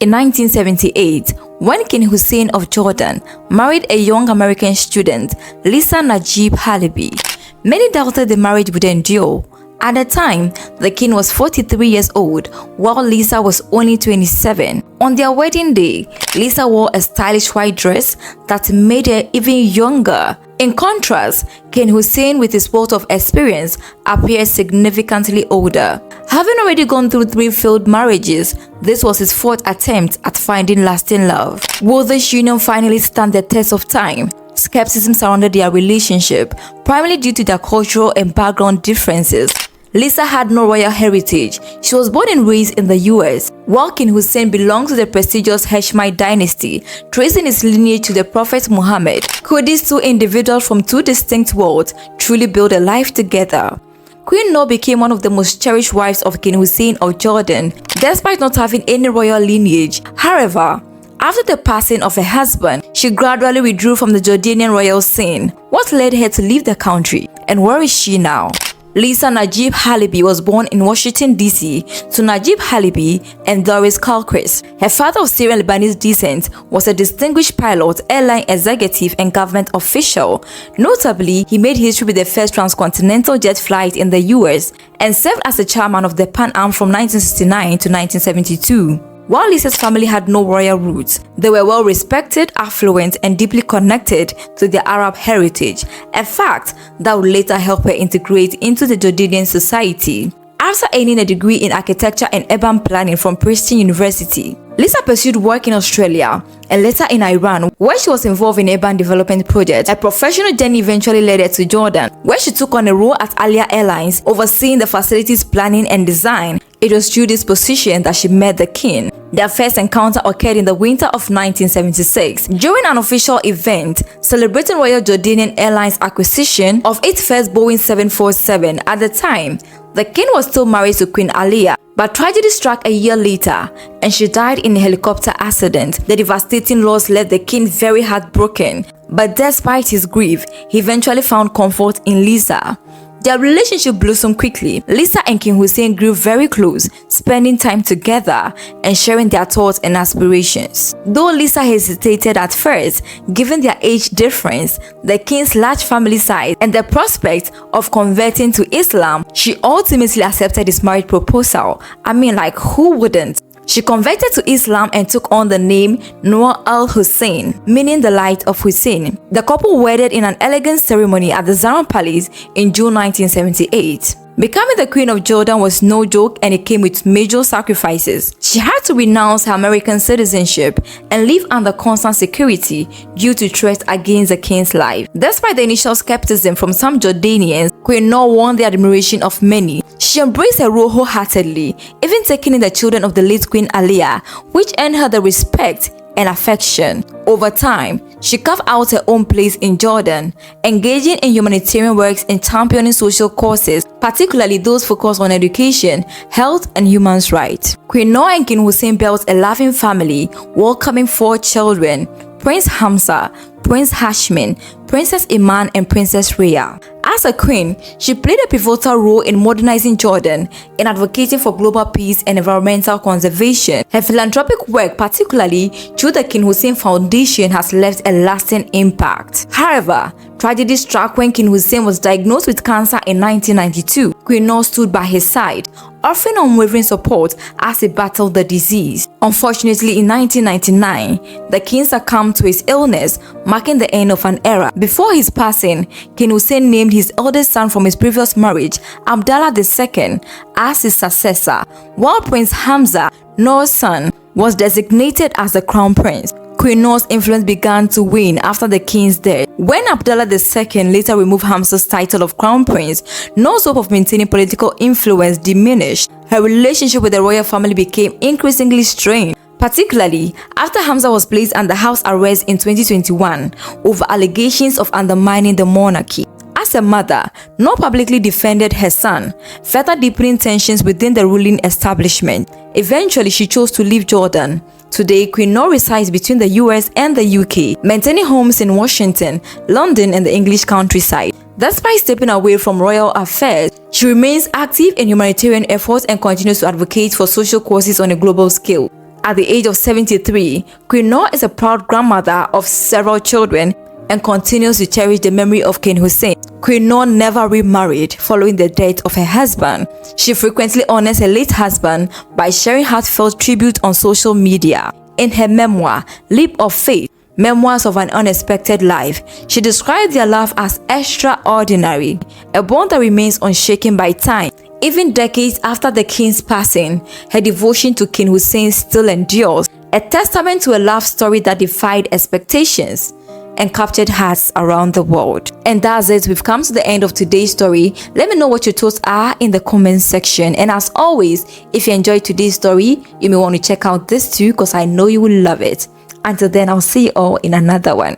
in 1978 when King Hussein of Jordan married a young American student, Lisa Najeeb Halaby. Many doubted the marriage would endure. At the time, the king was 43 years old, while Lisa was only 27. On their wedding day, Lisa wore a stylish white dress that made her even younger. In contrast, King Hussein, with his wealth of experience, appeared significantly older. Having already gone through 3 failed marriages, this was his 4th attempt at finding lasting love. Will this union finally stand the test of time? Skepticism surrounded their relationship, primarily due to their cultural and background differences. Lisa had no royal heritage. She was born and raised in the US, while King Hussein belonged to the prestigious Hashemite dynasty, tracing his lineage to the Prophet Muhammad. Could these 2 individuals from 2 distinct worlds truly build a life together? Queen Noor became one of the most cherished wives of King Hussein of Jordan, despite not having any royal lineage. However, after the passing of her husband, she gradually withdrew from the Jordanian royal scene. What led her to leave the country, and where is she now? Lisa Najeeb Halaby was born in Washington, D.C. to Najeeb Halaby and Doris Calquist. Her father, of Syrian-Lebanese descent, was a distinguished pilot, airline executive, and government official. Notably, he made history with the first transcontinental jet flight in the U.S. and served as the chairman of the Pan Am from 1969 to 1972. While Lisa's family had no royal roots, they were well respected, affluent, and deeply connected to their Arab heritage, a fact that would later help her integrate into the Jordanian society. After earning a degree in architecture and urban planning from Princeton University, Lisa pursued work in Australia and later in Iran, where she was involved in urban development projects. A professional journey eventually led her to Jordan, where she took on a role at Alia Airlines, overseeing the facilities planning and design. It was through this position that she met the king. Their first encounter occurred in the winter of 1976 during an official event celebrating Royal Jordanian Airlines' acquisition of its first Boeing 747. At the time, the king was still married to Queen Alia, but tragedy struck a year later and she died in a helicopter accident. The devastating loss left the king very heartbroken, but despite his grief, he eventually found comfort in Lisa. Their relationship blossomed quickly. Lisa and King Hussein grew very close, spending time together and sharing their thoughts and aspirations. Though Lisa hesitated at first, given their age difference, the king's large family size, and the prospect of converting to Islam, she ultimately accepted his marriage proposal. I mean, like, who wouldn't? She converted to Islam and took on the name Noor al-Hussein, meaning the light of Hussein. The couple wedded in an elegant ceremony at the Zahran Palace in June 1978. Becoming the Queen of Jordan was no joke, and it came with major sacrifices. She had to renounce her American citizenship and live under constant security due to threats against the king's life. Despite the initial skepticism from some Jordanians, Queen Noor won the admiration of many. She embraced her role wholeheartedly, even taking in the children of the late Queen Alia, which earned her the respect and affection. Over time, she carved out her own place in Jordan, engaging in humanitarian works and championing social causes, particularly those focused on education, health, and human rights. Queen Noor and King Hussein built a loving family, welcoming 4 children: Prince Hamza, Prince Hashmin, Princess Iman, and Princess Rhea. As a queen, she played a pivotal role in modernizing Jordan and advocating for global peace and environmental conservation. Her philanthropic work, particularly through the King Hussein Foundation, has left a lasting impact. However, tragedy struck when King Hussein was diagnosed with cancer in 1992. Queen Noor stood by his side, offering unwavering support as he battled the disease. Unfortunately, in 1999, the king succumbed to his illness, marking the end of an era. Before his passing, King Hussein named his eldest son from his previous marriage, Abdallah II, as his successor, while Prince Hamza, Noor's son, was designated as the crown prince. Queen Noor's influence began to wane after the king's death. When Abdallah II later removed Hamza's title of crown prince, Noor's hope of maintaining political influence diminished. Her relationship with the royal family became increasingly strained, particularly after Hamza was placed under house arrest in 2021 over allegations of undermining the monarchy. As a mother, Noor publicly defended her son, further deepening tensions within the ruling establishment. Eventually, she chose to leave Jordan. Today, Queen Noor resides between the US and the UK, maintaining homes in Washington, London, and the English countryside. Despite stepping away from royal affairs, she remains active in humanitarian efforts and continues to advocate for social causes on a global scale. At the age of 73, Queen Noor is a proud grandmother of several children and continues to cherish the memory of King Hussein. Queen Noor never remarried following the death of her husband. She frequently honors her late husband by sharing heartfelt tribute on social media. In her memoir, Leap of Faith, Memoirs of an Unexpected Life, she described their love as extraordinary, a bond that remains unshaken by time. Even decades after the king's passing, her devotion to King Hussein still endures, a testament to a love story that defied expectations and captured hearts around the world. And that's it. We've come to the end of today's story. Let me know what your thoughts are in the comment section. And as always, if you enjoyed today's story, you may want to check out this too, because I know you will love it. Until then, I'll see you all in another one.